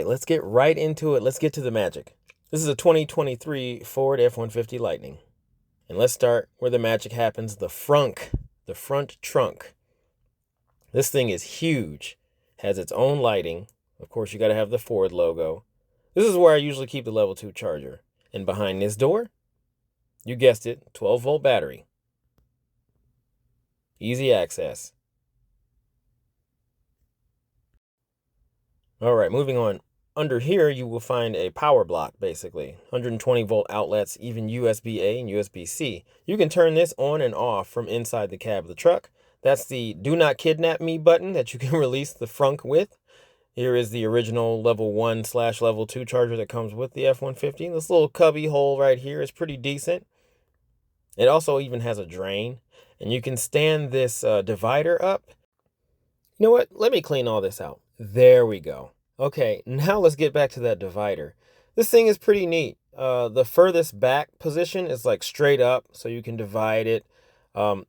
right, let's get right into it. Let's get to the magic. This is a 2023 Ford F-150 Lightning. And let's start where the magic happens, the frunk, the front trunk. This thing is huge, has its own lighting. Of course, you got to have the Ford logo. This is where I usually keep the level 2 charger. And behind this door, you guessed it, 12-volt battery. Easy access. All right, moving on. Under here, you will find a power block, basically. 120-volt outlets, even USB-A and USB-C. You can turn this on and off from inside the cab of the truck. That's the Do Not Kidnap Me button that you can release the frunk with. Here is the original level 1/level 2 charger that comes with the F-150. This little cubby hole right here is pretty decent. It also even has a drain. And you can stand this divider up. You know what? Let me clean all this out. There we go. Okay, now let's get back to that divider. This thing is pretty neat. The furthest back position is like straight up, so you can divide it.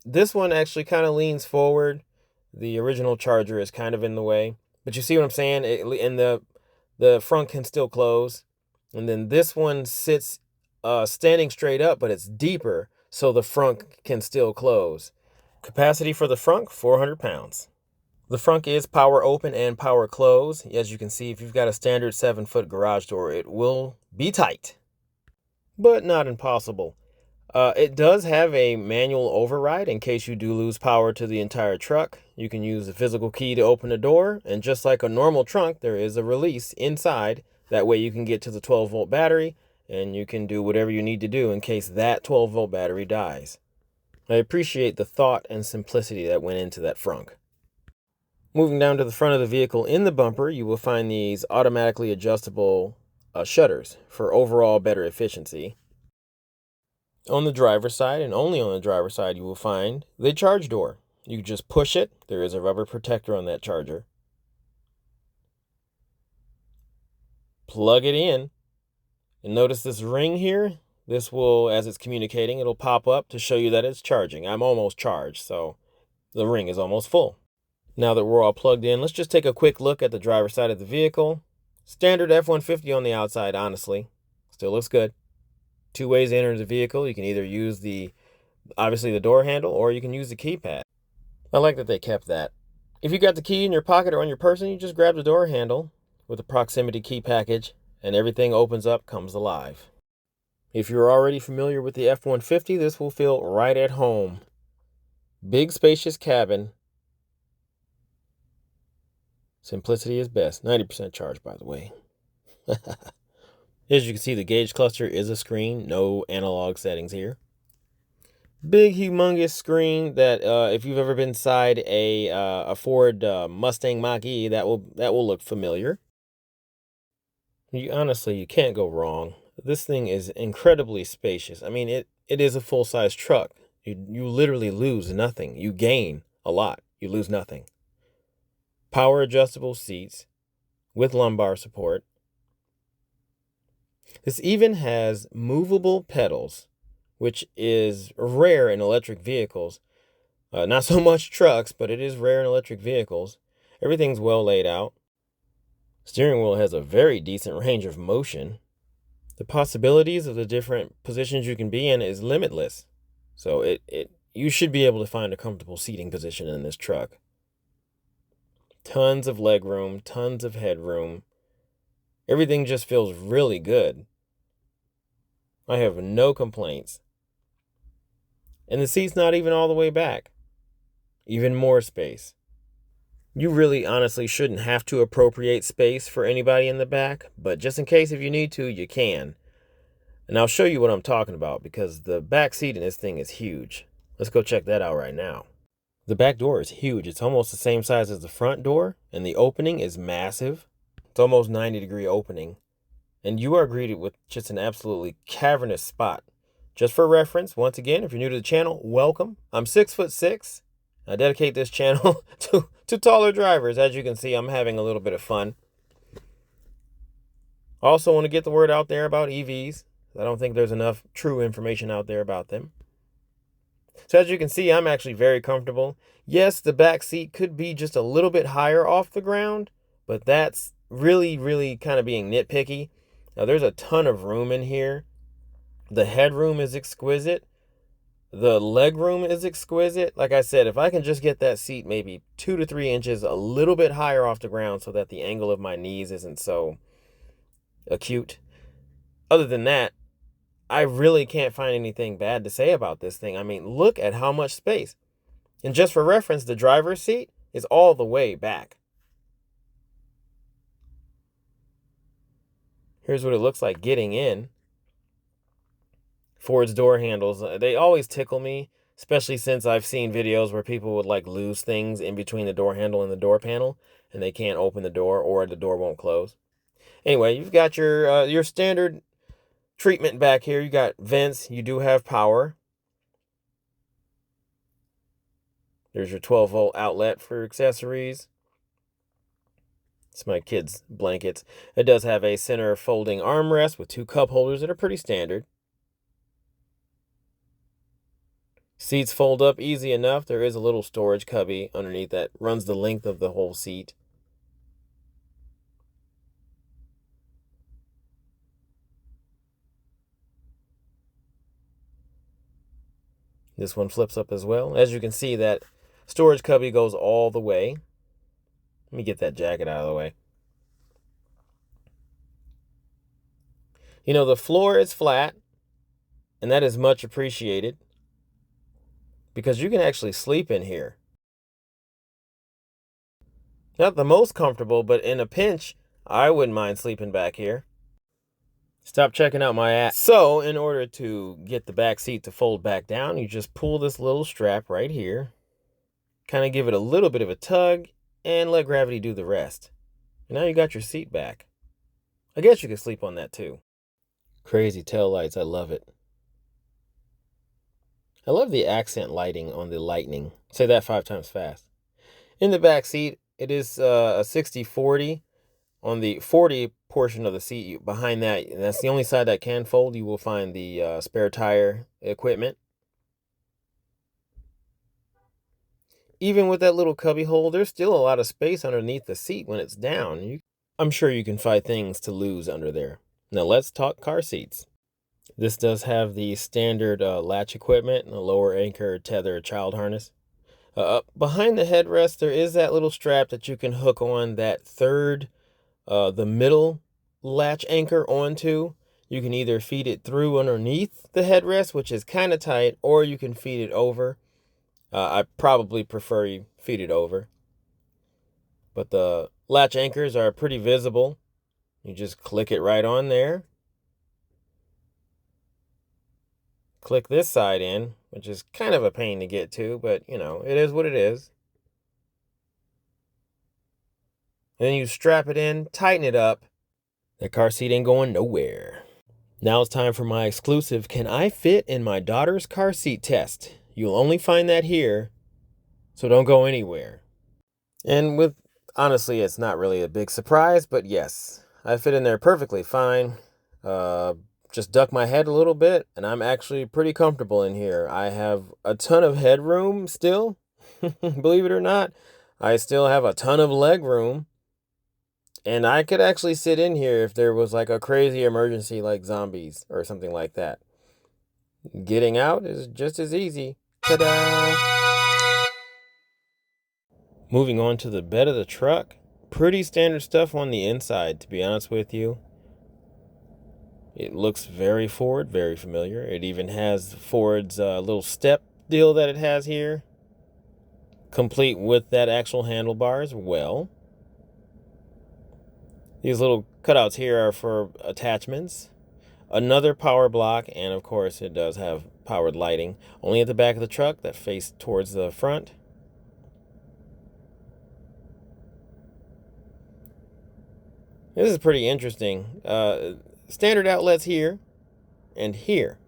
This one actually kind of leans forward. The original charger is kind of in the way. But you see what I'm saying? And the front can still close. And then this one sits standing straight up, but it's deeper, so the front can still close. Capacity for the front, 400 pounds. The frunk is power open and power close. As you can see, if you've got a standard 7-foot garage door, it will be tight, but not impossible. It does have a manual override in case you do lose power to the entire truck. You can use the physical key to open the door, and just like a normal trunk, there is a release inside. That way you can get to the 12-volt battery, and you can do whatever you need to do in case that 12-volt battery dies. I appreciate the thought and simplicity that went into that frunk. Moving down to the front of the vehicle, in the bumper, you will find these automatically adjustable shutters for overall better efficiency. On the driver's side, and only on the driver's side, you will find the charge door. You just push it. There is a rubber protector on that charger. Plug it in. And notice this ring here. This will, as it's communicating, it'll pop up to show you that it's charging. I'm almost charged, so the ring is almost full. Now that we're all plugged in, let's just take a quick look at the driver's side of the vehicle. Standard F-150 on the outside, honestly. Still looks good. 2 ways to enter the vehicle. You can either use obviously the door handle, or you can use the keypad. I like that they kept that. If you got the key in your pocket or on your person, you just grab the door handle with a proximity key package, and everything opens up, comes alive. If you're already familiar with the F-150, this will feel right at home. Big, spacious cabin. Simplicity is best. 90% charge, by the way. As you can see, the gauge cluster is a screen. No analog settings here. Big, humongous screen that if you've ever been inside a Ford Mustang Mach-E, that will look familiar. Honestly, you can't go wrong. This thing is incredibly spacious. I mean, it is a full-size truck. You literally lose nothing. You gain a lot. You lose nothing. Power adjustable seats with lumbar support. This even has movable pedals, which is rare in electric vehicles. Not so much trucks, but it is rare in electric vehicles. Everything's well laid out. Steering wheel has a very decent range of motion. The possibilities of the different positions you can be in is limitless. So you should be able to find a comfortable seating position in this truck. Tons of leg room, tons of headroom. Everything just feels really good. I have no complaints. And the seat's not even all the way back. Even more space. You really honestly shouldn't have to appropriate space for anybody in the back, but just in case if you need to, you can. And I'll show you what I'm talking about because the back seat in this thing is huge. Let's go check that out right now. The back door is huge. It's almost the same size as the front door, and the opening is massive. It's almost 90-degree opening. And you are greeted with just an absolutely cavernous spot. Just for reference, once again, if you're new to the channel, welcome. I'm 6'6". I dedicate this channel to taller drivers. As you can see, I'm having a little bit of fun. Also want to get the word out there about EVs. I don't think there's enough true information out there about them. So as you can see, I'm actually very comfortable. Yes, the back seat could be just a little bit higher off the ground, but that's really kind of being nitpicky, now there's a ton of room in here. The headroom is exquisite. The leg room is exquisite. Like I said, if I can just get that seat maybe 2 to 3 inches a little bit higher off the ground so that the angle of my knees isn't so acute. Other than that, I really can't find anything bad to say about this thing. I mean, look at how much space. And just for reference, the driver's seat is all the way back. Here's what it looks like getting in. Ford's door handles, they always tickle me, especially since I've seen videos where people would like lose things in between the door handle and the door panel, and they can't open the door or the door won't close. Anyway, you've got your standard treatment back here. You got vents. You do have power. There's your 12-volt outlet for accessories. It's my kids' blankets. It does have a center folding armrest with 2 cup holders that are pretty standard. Seats fold up easy enough. There is a little storage cubby underneath that runs the length of the whole seat. This one flips up as well. As you can see, that storage cubby goes all the way. Let me get that jacket out of the way. You know, the floor is flat, and that is much appreciated because you can actually sleep in here. Not the most comfortable, but in a pinch, I wouldn't mind sleeping back here. Stop checking out my app. So, in order to get the back seat to fold back down, you just pull this little strap right here, kind of give it a little bit of a tug, and let gravity do the rest. And now you got your seat back. I guess you could sleep on that too. Crazy tail lights, I love it. I love the accent lighting on the Lightning. Say that 5 times fast. In the back seat, it is a 60/40. On the 40 portion of the seat behind that, and that's the only side that can fold, you will find the spare tire equipment. Even with that little cubby hole, there's still a lot of space underneath the seat when it's down. I'm sure you can find things to lose under there. Now let's talk car seats. This does have the standard latch equipment and a lower anchor tether child harness. Behind the headrest, there is that little strap that you can hook on that third, the middle latch anchor onto. You can either feed it through underneath the headrest, which is kind of tight, or you can feed it over. I probably prefer you feed it over. But the latch anchors are pretty visible. You just click it right on there. Click this side in, which is kind of a pain to get to, but you know, it is what it is. And then you strap it in, tighten it up. That car seat ain't going nowhere. Now it's time for my exclusive Can I Fit in My Daughter's Car Seat test. You'll only find that here, so don't go anywhere. And honestly, it's not really a big surprise, but yes, I fit in there perfectly fine. Just duck my head a little bit, and I'm actually pretty comfortable in here. I have a ton of headroom still, believe it or not. I still have a ton of leg room. And I could actually sit in here if there was like a crazy emergency like zombies or something like that. Getting out is just as easy. Ta-da! Moving on to the bed of the truck. Pretty standard stuff on the inside, to be honest with you. It looks very Ford, very familiar. It even has Ford's little step deal that it has here, complete with that actual handlebars. Well, these little cutouts here are for attachments. Another power block, and of course it does have powered lighting, only at the back of the truck that face towards the front. This is pretty interesting. Standard outlets here and here.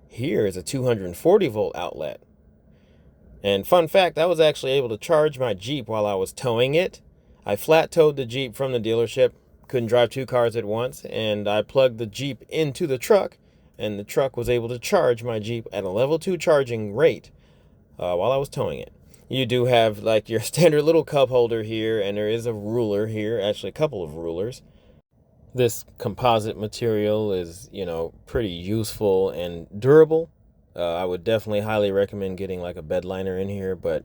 Here is a 240 volt outlet. And fun fact, I was actually able to charge my Jeep while I was towing it. I flat towed the Jeep from the dealership, couldn't drive 2 cars at once, and I plugged the Jeep into the truck, and the truck was able to charge my Jeep at a level 2 charging rate while I was towing it. You do have like your standard little cup holder here, and there is a ruler here, actually a couple of rulers. This composite material is, pretty useful and durable. I would definitely highly recommend getting like a bed liner in here, but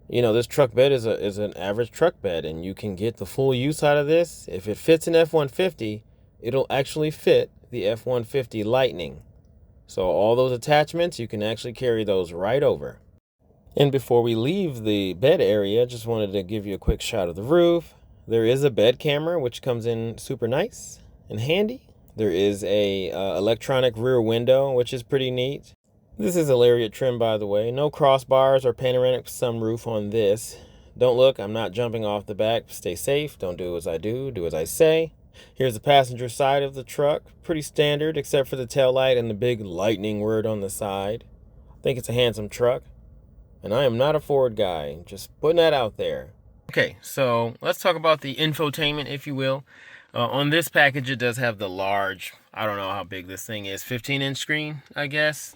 this truck bed is an average truck bed, and you can get the full use out of this. If it fits an F-150, it'll actually fit the F-150 Lightning. So all those attachments, you can actually carry those right over. And before we leave the bed area, just wanted to give you a quick shot of the roof. There is a bed camera, which comes in super nice and handy. There is a electronic rear window, which is pretty neat. This is a Lariat trim, by the way. No crossbars or panoramic sunroof on this. Don't look, I'm not jumping off the back. Stay safe, don't do as I do as I say. Here's the passenger side of the truck. Pretty standard, except for the taillight and the big Lightning word on the side. I think it's a handsome truck. And I am not a Ford guy, just putting that out there. Okay, so let's talk about the infotainment, if you will. On this package, it does have the large, I don't know how big this thing is, 15-inch screen, I guess.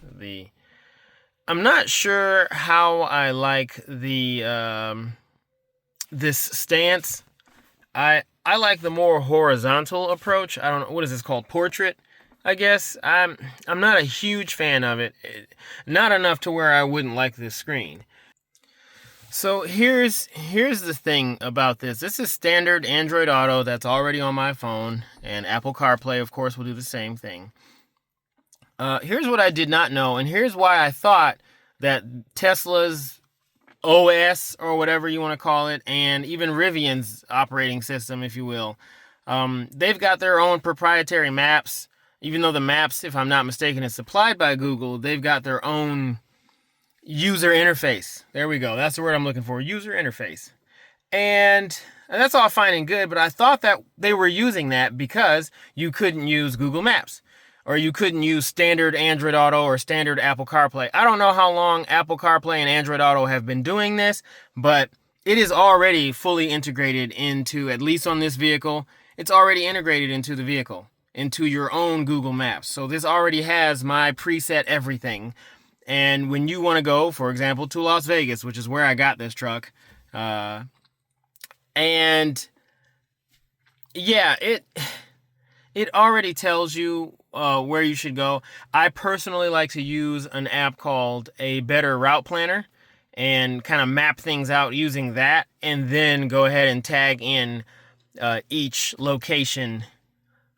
I'm not sure how I like the this stance. I like the more horizontal approach. I don't know, what is this called? Portrait, I guess. I'm not a huge fan of it. Not enough to where I wouldn't like this screen. So here's the thing about this. This is standard Android Auto that's already on my phone, and Apple CarPlay, of course, will do the same thing. Here's what I did not know, and here's why I thought that Tesla's OS, or whatever you want to call it, and even Rivian's operating system, if you will, they've got their own proprietary maps. Even though the maps, if I'm not mistaken, is supplied by Google, they've got their own user interface. There we go. That's the word I'm looking for. User interface. And that's all fine and good, but I thought that they were using that because you couldn't use Google Maps, or you couldn't use standard Android Auto or standard Apple CarPlay. I don't know how long Apple CarPlay and Android Auto have been doing this, but it is already fully integrated into, at least on this vehicle, it's already integrated into the vehicle, into your own Google Maps. So this already has my preset everything. And when you want to go, for example, to Las Vegas, which is where I got this truck, and yeah, it already tells you where you should go. I personally like to use an app called a Better Route Planner and kind of map things out using that, and then go ahead and tag in each location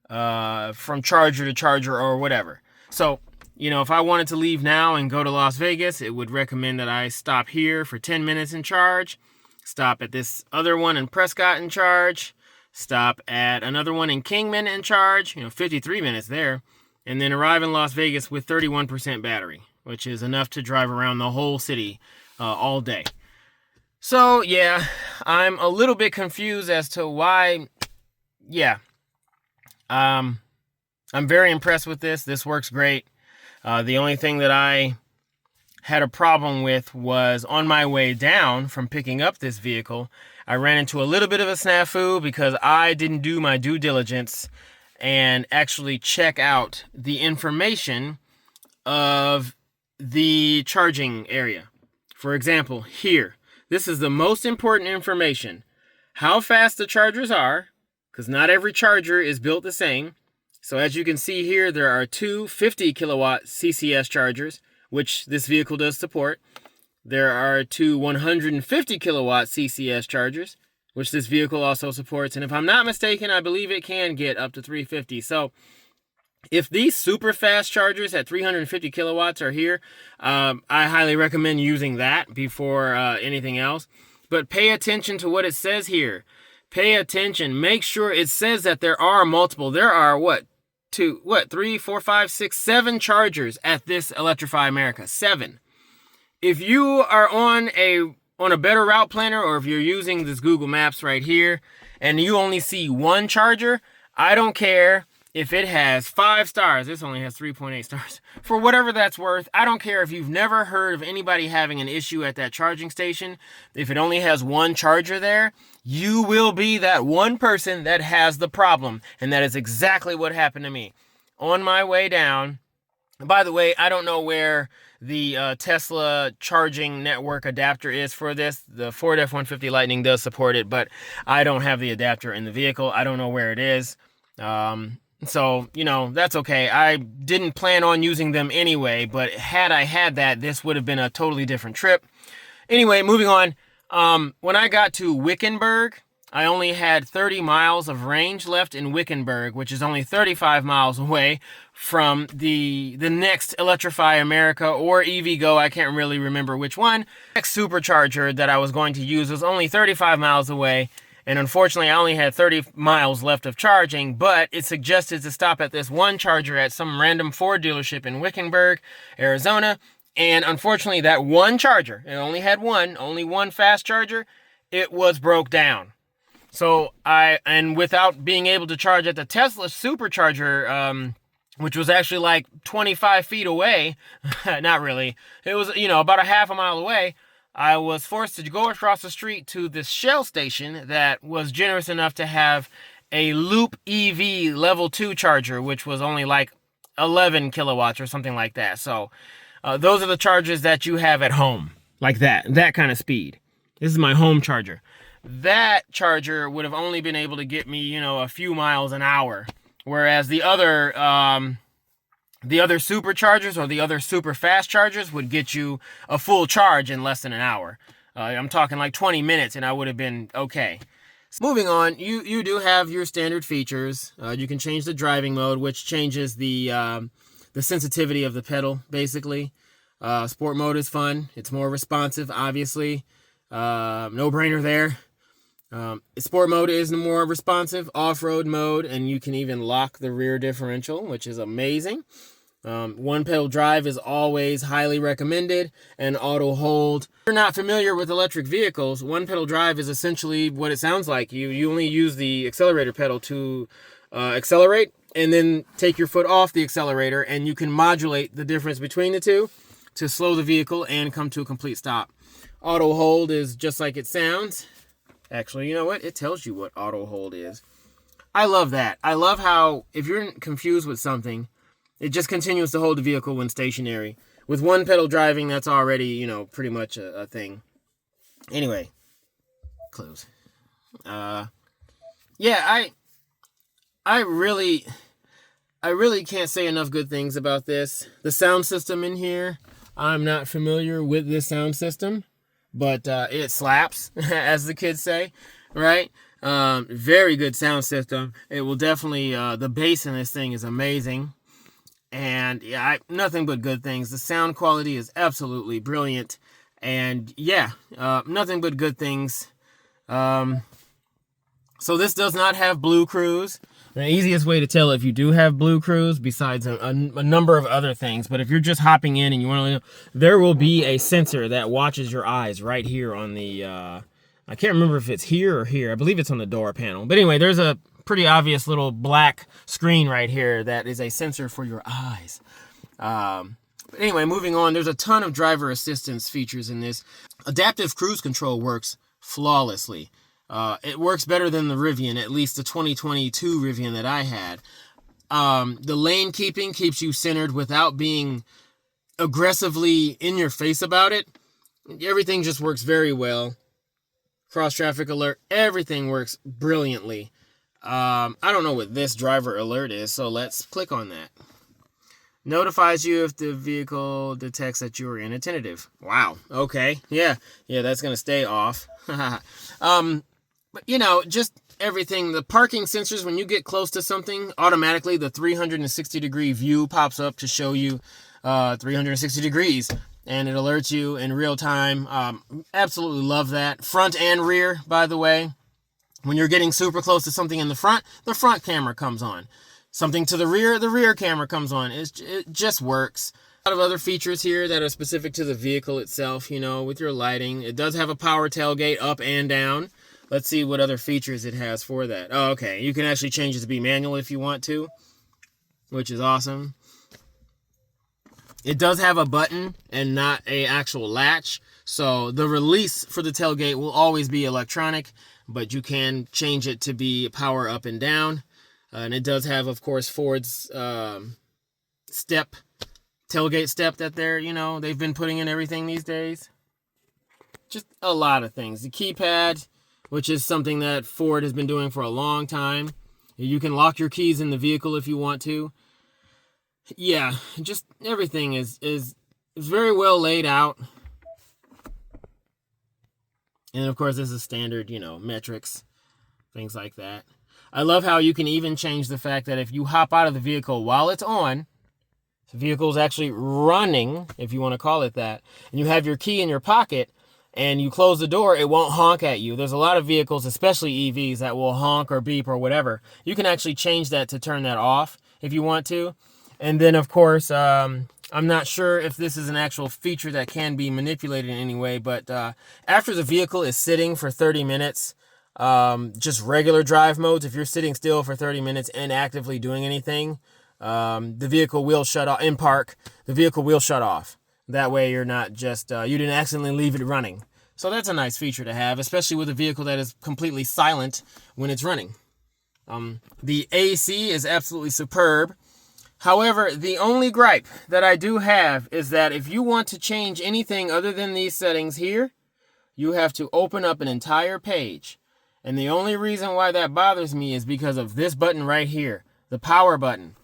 from charger to charger or whatever. So, if I wanted to leave now and go to Las Vegas, it would recommend that I stop here for 10 minutes and charge, stop at this other one in Prescott and charge, stop at another one in Kingman and charge, 53 minutes there, and then arrive in Las Vegas with 31% battery, which is enough to drive around the whole city all day. So, yeah, I'm a little bit confused as to why, I'm very impressed with this. This works great. The only thing that I had a problem with was on my way down from picking up this vehicle, I ran into a little bit of a snafu because I didn't do my due diligence and actually check out the information of the charging area. For example, here, this is the most important information. How fast the chargers are, because not every charger is built the same. So as you can see here, there are two 50 kilowatt CCS chargers, which this vehicle does support. There are two 150 kilowatt CCS chargers, which this vehicle also supports. And if I'm not mistaken, I believe it can get up to 350. So if these super fast chargers at 350 kilowatts are here, I highly recommend using that before anything else. But pay attention to what it says here. Pay attention. Make sure it says that there are multiple. There are 7 chargers at this Electrify America. 7. If you are on a Better Route Planner, or if you're using this Google Maps right here and you only see one charger, I don't care if it has 5 stars. This only has 3.8 stars. For whatever that's worth, I don't care if you've never heard of anybody having an issue at that charging station. If it only has one charger there, you will be that one person that has the problem. And that is exactly what happened to me. On my way down, By the way, I don't know where the Tesla charging network adapter is for this. The Ford F-150 Lightning does support it, but I don't have the adapter in the vehicle. I don't know where it is. So, you know, that's okay. I didn't plan on using them anyway, but had I had that, this would have been a totally different trip. Anyway, moving on. When I got to Wickenburg, I only had 30 miles of range left in Wickenburg, which is only 35 miles away from the next Electrify America or EVgo. I can't really remember which one. The next supercharger that I was going to use was only 35 miles away, and unfortunately I only had 30 miles left of charging, but it suggested to stop at this one charger at some random Ford dealership in Wickenburg, Arizona. And unfortunately, that one charger, it only had only one fast charger, it was broke down. So and without being able to charge at the Tesla supercharger, which was actually like 25 feet away, not really, it was, you know, about a half a mile away, I was forced to go across the street to this Shell station that was generous enough to have a Loop EV level 2 charger, which was only like 11 kilowatts or something like that. So those are the chargers that you have at home, like that kind of speed. This is my home charger. That charger would have only been able to get me, you know, a few miles an hour, whereas the other superchargers or the other super fast chargers would get you a full charge in less than an hour. I'm talking like 20 minutes, and I would have been okay. Moving on, you do have your standard features. You can change the driving mode, which changes the sensitivity of the pedal, basically. Sport mode is fun. It's more responsive, obviously. No-brainer there. Sport mode is more responsive. Off-road mode, and you can even lock the rear differential, which is amazing. One pedal drive is always highly recommended, and auto hold. If you're not familiar with electric vehicles, one pedal drive is essentially what it sounds like. You only use the accelerator pedal to accelerate, and then take your foot off the accelerator, and you can modulate the difference between the two to slow the vehicle and come to a complete stop. Auto hold is just like it sounds. Actually, you know what? It tells you what auto hold is. I love that. I love how, if you're confused with something, it just continues to hold the vehicle when stationary. With one pedal driving, that's already, you know, pretty much a thing. Anyway, close. Yeah, I really can't say enough good things about this. The sound system in here, I'm not familiar with this sound system, but it slaps, as the kids say, right? Very good sound system. It will definitely, the bass in this thing is amazing. And yeah, nothing but good things. The sound quality is absolutely brilliant. And yeah, nothing but good things. So this does not have Blue Cruise. The easiest way to tell if you do have Blue Cruise, besides a number of other things, but if you're just hopping in and you want to know, there will be a sensor that watches your eyes right here on the, I can't remember if it's here or here. I believe it's on the door panel. But anyway, there's a pretty obvious little black screen right here that is a sensor for your eyes. But anyway, moving on, there's a ton of driver assistance features in this. Adaptive cruise control works flawlessly. It works better than the Rivian, at least the 2022 Rivian that I had. The lane keeping keeps you centered without being aggressively in your face about it. Everything just works very well. Cross traffic alert, everything works brilliantly. I don't know what this driver alert is, so let's click on that. Notifies you if the vehicle detects that you are inattentive. Wow. Okay. Yeah, that's going to stay off. But, you know, just everything. The parking sensors, when you get close to something, automatically the 360-degree view pops up to show you 360 degrees. And it alerts you in real time. Absolutely love that. Front and rear, by the way. When you're getting super close to something in the front camera comes on. Something to the rear camera comes on. It just works. A lot of other features here that are specific to the vehicle itself, you know, with your lighting. It does have a power tailgate up and down. Let's see what other features it has for that. Oh, okay. You can actually change it to be manual if you want to, which is awesome. It does have a button and not an actual latch. So the release for the tailgate will always be electronic, but you can change it to be power up and down. And it does have, of course, Ford's step tailgate step that they've been putting in everything these days. Just a lot of things. The keypad, which is something that Ford has been doing for a long time. You can lock your keys in the vehicle if you want to. Yeah, just everything is very well laid out. And of course, this is standard, metrics, things like that. I love how you can even change the fact that if you hop out of the vehicle while it's on, the vehicle is actually running, if you want to call it that, and you have your key in your pocket, and you close the door, it won't honk at you. There's a lot of vehicles, especially EVs, that will honk or beep or whatever. You can actually change that to turn that off if you want to. And then, of course, I'm not sure if this is an actual feature that can be manipulated in any way, but after the vehicle is sitting for 30 minutes, just regular drive modes, if you're sitting still for 30 minutes and actively doing anything, the vehicle will shut off. In park, the vehicle will shut off. That way you're not just, you didn't accidentally leave it running. So that's a nice feature to have, especially with a vehicle that is completely silent when it's running. The AC is absolutely superb. However, the only gripe that I do have is that if you want to change anything other than these settings here, you have to open up an entire page. And the only reason why that bothers me is because of this button right here, the power button.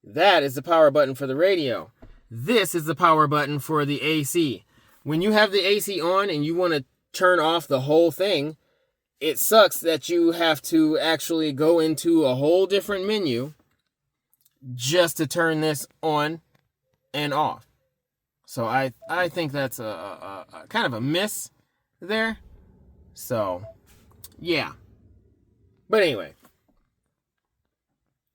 That is the power button for the radio. This is the power button for the AC. When you have the AC on and you want to turn off the whole thing, it sucks that you have to actually go into a whole different menu just to turn this on and off. So I think that's a kind of a miss there. So, yeah. But anyway,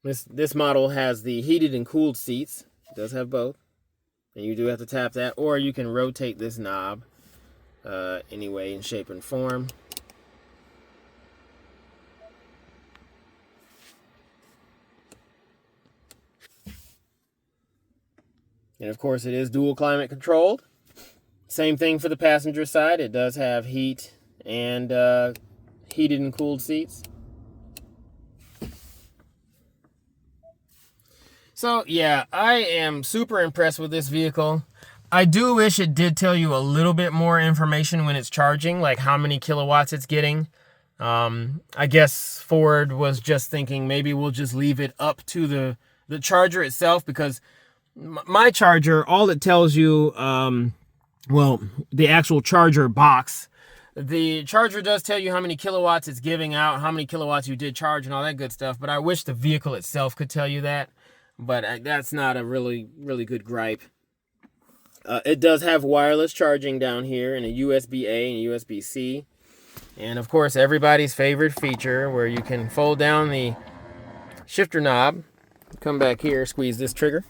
this model has the heated and cooled seats. It does have both. And you do have to tap that, or you can rotate this knob any way in shape and form. And of course, it is dual climate controlled. Same thing for the passenger side. It does have heat and heated and cooled seats. So yeah, I am super impressed with this vehicle. I do wish it did tell you a little bit more information when it's charging, like how many kilowatts it's getting. I guess Ford was just thinking maybe we'll just leave it up to the charger itself, because my charger, all it tells you, well, the actual charger box, the charger does tell you how many kilowatts it's giving out, how many kilowatts you did charge and all that good stuff, but I wish the vehicle itself could tell you that. But that's not a really good gripe. It does have wireless charging down here, and a USB-A and a USB-C. And of course, everybody's favorite feature where you can fold down the shifter knob, come back here, squeeze this trigger,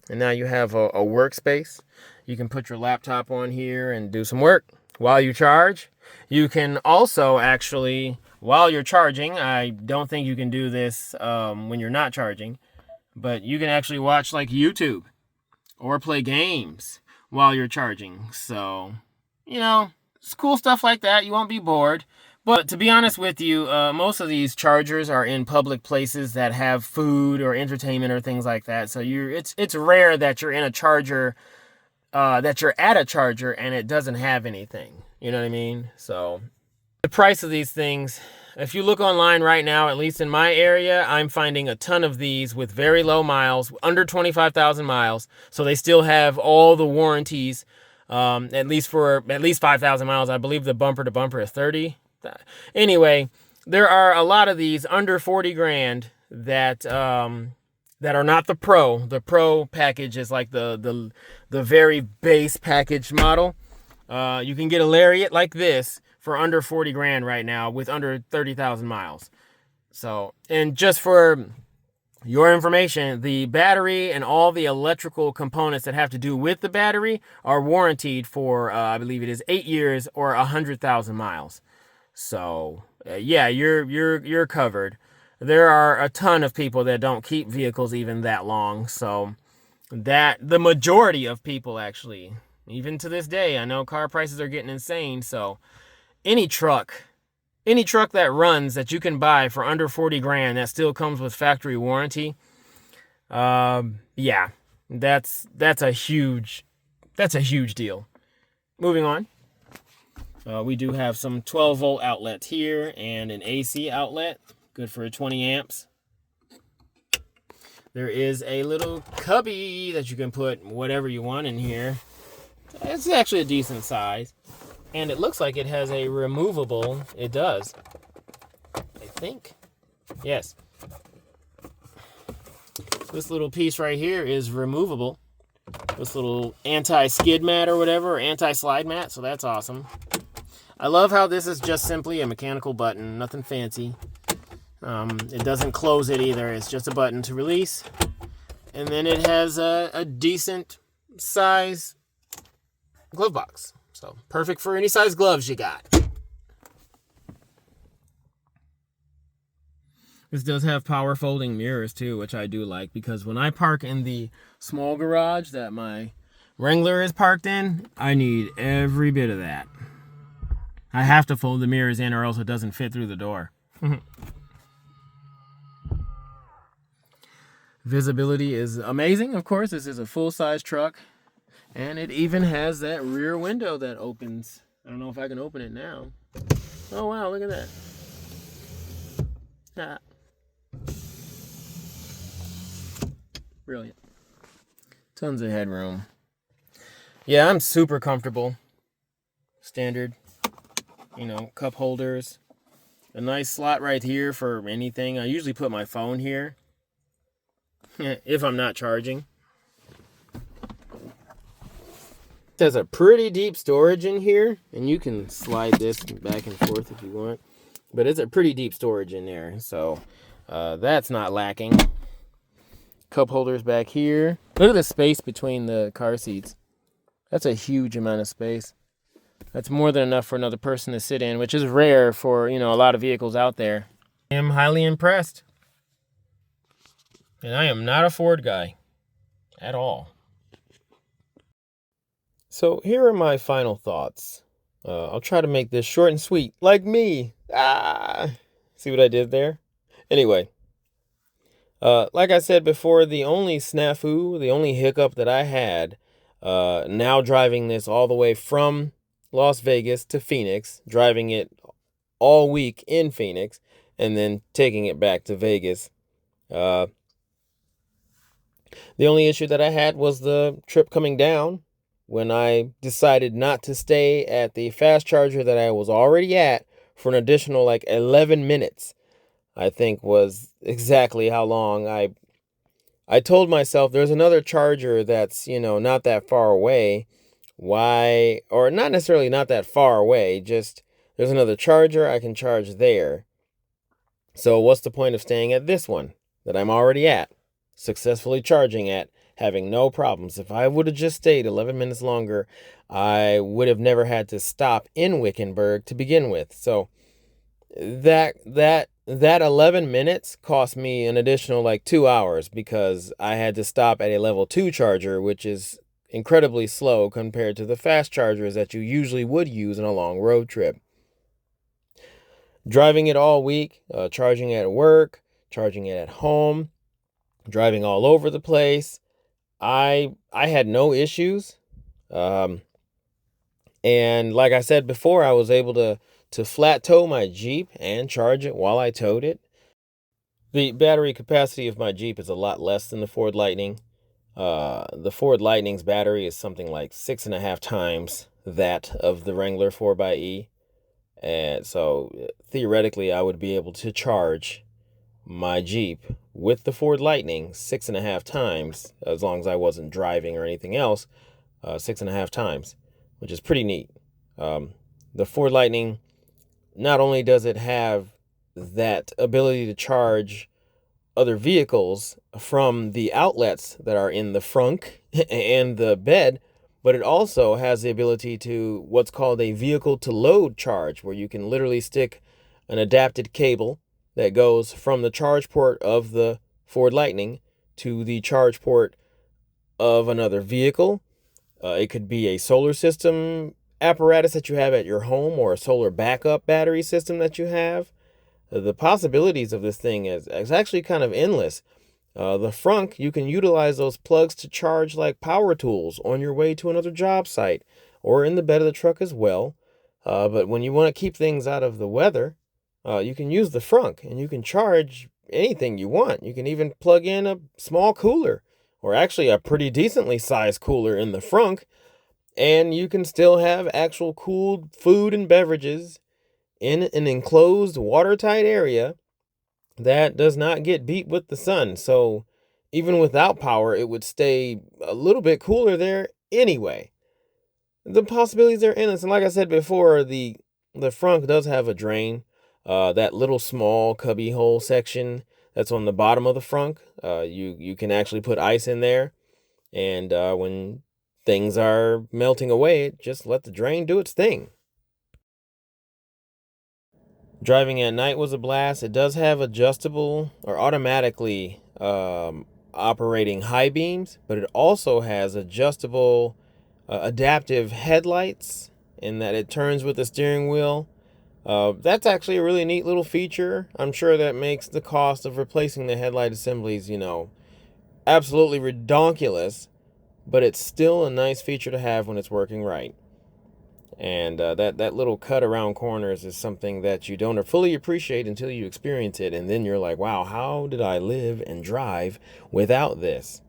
and now you have a workspace. You can put your laptop on here and do some work while you charge. You can also actually, while you're charging, I don't think you can do this when you're not charging, but you can actually watch like YouTube or play games while you're charging. So, it's cool stuff like that. You won't be bored. But to be honest with you, most of these chargers are in public places that have food or entertainment or things like that. So it's rare that you're in a charger, that you're at a charger and it doesn't have anything. You know what I mean? So the price of these things, if you look online right now, at least in my area, I'm finding a ton of these with very low miles, under 25,000 miles. So they still have all the warranties, at least 5,000 miles. I believe the bumper to bumper is 30. Anyway, there are a lot of these under 40 grand that are not the Pro. The Pro package is like the very base package model. You can get a Lariat like this for under 40 grand right now with under 30,000 miles. So, and just for your information, the battery and all the electrical components that have to do with the battery are warranted for, I believe it is 8 years or 100,000 miles. So, yeah, you're covered. There are a ton of people that don't keep vehicles even that long. So that the majority of people actually, even to this day, I know car prices are getting insane. So any truck that runs that you can buy for under 40 grand that still comes with factory warranty, yeah, That's a huge deal. Moving on. We do have some 12-volt outlets here and an AC outlet, good for 20 amps. There is a little cubby that you can put whatever you want in here. It's actually a decent size. And it looks like it has a removable, it does, I think. Yes. This little piece right here is removable. This little anti-skid mat or whatever, or anti-slide mat, so that's awesome. I love how this is just simply a mechanical button, nothing fancy. It doesn't close it either, it's just a button to release. And then it has a decent size glove box. So perfect for any size gloves you got. This does have power folding mirrors too, which I do like, because when I park in the small garage that my Wrangler is parked in, I need every bit of that. I have to fold the mirrors in or else it doesn't fit through the door. Visibility is amazing, of course. This is a full-size truck. And it even has that rear window that opens. I don't know if I can open it now. Oh, wow, look at that. Ah. Brilliant. Tons of headroom. Yeah, I'm super comfortable. Standard, cup holders. A nice slot right here for anything. I usually put my phone here if I'm not charging. There's a pretty deep storage in here, and you can slide this back and forth if you want, but it's a pretty deep storage in there, so that's not lacking. Cup holders back here. Look at the space between the car seats. That's a huge amount of space. That's more than enough for another person to sit in, which is rare for, a lot of vehicles out there. I am highly impressed. And I am not a Ford guy at all. So here are my final thoughts. I'll try to make this short and sweet, like me. See what I did there? Anyway, like I said before, the only snafu, the only hiccup that I had, now driving this all the way from Las Vegas to Phoenix, driving it all week in Phoenix, and then taking it back to Vegas. The only issue that I had was the trip coming down. When I decided not to stay at the fast charger that I was already at for an additional 11 minutes, I think was exactly how long I told myself there's another charger that's, not that far away. Why, or not necessarily not that far away, just there's another charger I can charge there. So what's the point of staying at this one that I'm already at, successfully charging at? Having no problems. If I would have just stayed 11 minutes longer, I would have never had to stop in Wickenburg to begin with. So that 11 minutes cost me an additional 2 hours because I had to stop at a level 2 charger, which is incredibly slow compared to the fast chargers that you usually would use on a long road trip. Driving it all week, charging it at work, charging it at home, driving all over the place. I had no issues. And like I said before, I was able to flat tow my Jeep and charge it while I towed it. The battery capacity of my Jeep is a lot less than the Ford Lightning. The Ford Lightning's battery is something like 6.5 times that of the Wrangler 4xe. And so theoretically, I would be able to charge my Jeep with the Ford Lightning 6.5 times, as long as I wasn't driving or anything else, 6.5 times, which is pretty neat. The Ford Lightning, not only does it have that ability to charge other vehicles from the outlets that are in the frunk and the bed, but it also has the ability to what's called a vehicle to load charge, where you can literally stick an adapted cable that goes from the charge port of the Ford Lightning to the charge port of another vehicle. It could be a solar system apparatus that you have at your home, or a solar backup battery system that you have. The possibilities of this thing is actually kind of endless. The frunk, you can utilize those plugs to charge like power tools on your way to another job site or in the bed of the truck as well. But when you want to keep things out of the weather, you can use the frunk and you can charge anything you want. You can even plug in a small cooler, or actually a pretty decently sized cooler in the frunk, and you can still have actual cooled food and beverages in an enclosed watertight area that does not get beat with the sun. So even without power, it would stay a little bit cooler there anyway. The possibilities are endless. And like I said before, the frunk does have a drain. That little small cubby hole section that's on the bottom of the frunk, you can actually put ice in there. And when things are melting away, just let the drain do its thing. Driving at night was a blast. It does have adjustable or automatically operating high beams, but it also has adjustable adaptive headlights in that it turns with the steering wheel. That's actually a really neat little feature. I'm sure that makes the cost of replacing the headlight assemblies, absolutely redonkulous, but it's still a nice feature to have when it's working right. And that little cut around corners is something that you don't fully appreciate until you experience it. And then you're like, wow, how did I live and drive without this?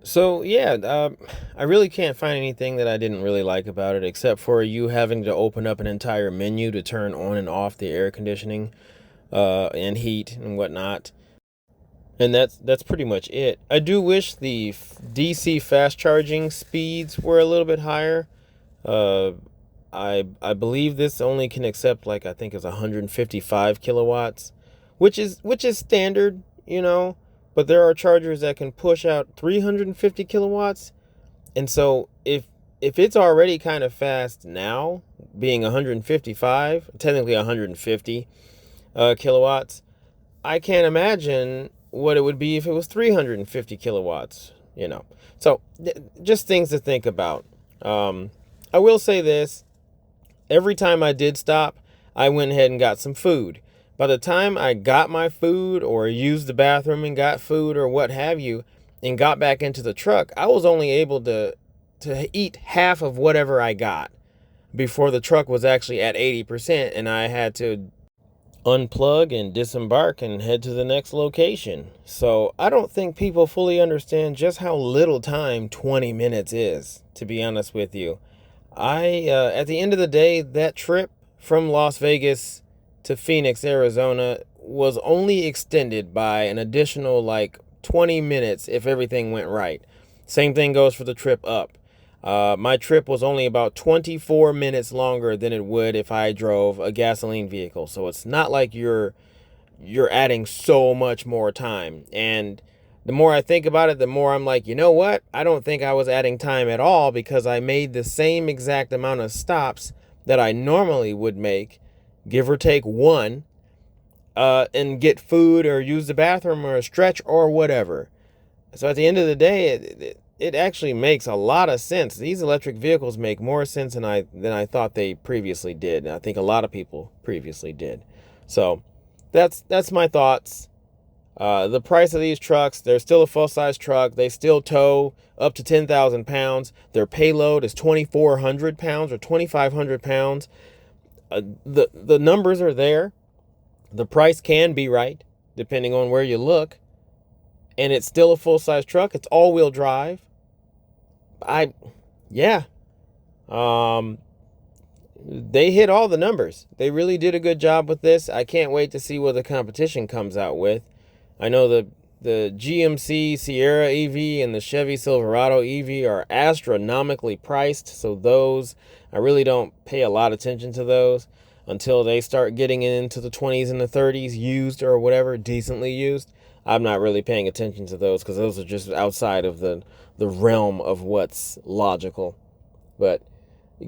So, yeah, I really can't find anything that I didn't really like about it, except for you having to open up an entire menu to turn on and off the air conditioning and heat and whatnot. And that's pretty much it. I do wish the DC fast charging speeds were a little bit higher. Uh, I believe this only can accept, like, I think it's 155 kilowatts, which is standard, but there are chargers that can push out 350 kilowatts. And so if it's already kind of fast now, being 155, technically 150 kilowatts, I can't imagine what it would be if it was 350 kilowatts, So just things to think about. I will say this, every time I did stop, I went ahead and got some food. By the time I got my food or used the bathroom and got food or what have you and got back into the truck, I was only able to eat half of whatever I got before the truck was actually at 80% and I had to unplug and disembark and head to the next location. So I don't think people fully understand just how little time 20 minutes is, to be honest with you. At the end of the day, that trip from Las Vegas to Phoenix, Arizona was only extended by an additional like 20 minutes if everything went right. Same thing goes for the trip up. My trip was only about 24 minutes longer than it would if I drove a gasoline vehicle. So it's not like you're adding so much more time. And the more I think about it, the more I'm like, you know what? I don't think I was adding time at all because I made the same exact amount of stops that I normally would make, give or take one, and get food or use the bathroom or a stretch or whatever. So at the end of the day, it actually makes a lot of sense. These electric vehicles make more sense than I thought they previously did. And I think a lot of people previously did. So that's my thoughts. The price of these trucks, they're still a full-size truck. They still tow up to 10,000 pounds. Their payload is 2,400 pounds or 2,500 pounds. The numbers are there. The price can be right, depending on where you look. And it's still a full-size truck. It's all-wheel drive. They hit all the numbers. They really did a good job with this. I can't wait to see what the competition comes out with. I know the GMC Sierra EV and the Chevy Silverado EV are astronomically priced, so those, I really don't pay a lot of attention to those until they start getting into the 20s and the 30s, used or whatever, decently used. I'm not really paying attention to those because those are just outside of the realm of what's logical. But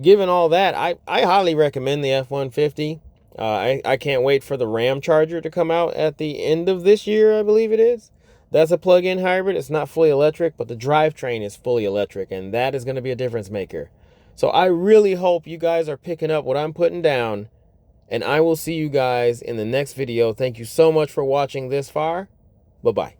given all that, I highly recommend the F-150. I can't wait for the Ram Charger to come out at the end of this year, I believe it is. That's a plug-in hybrid. It's not fully electric, but the drivetrain is fully electric, and that is going to be a difference maker. So I really hope you guys are picking up what I'm putting down, and I will see you guys in the next video. Thank you so much for watching this far. Bye-bye.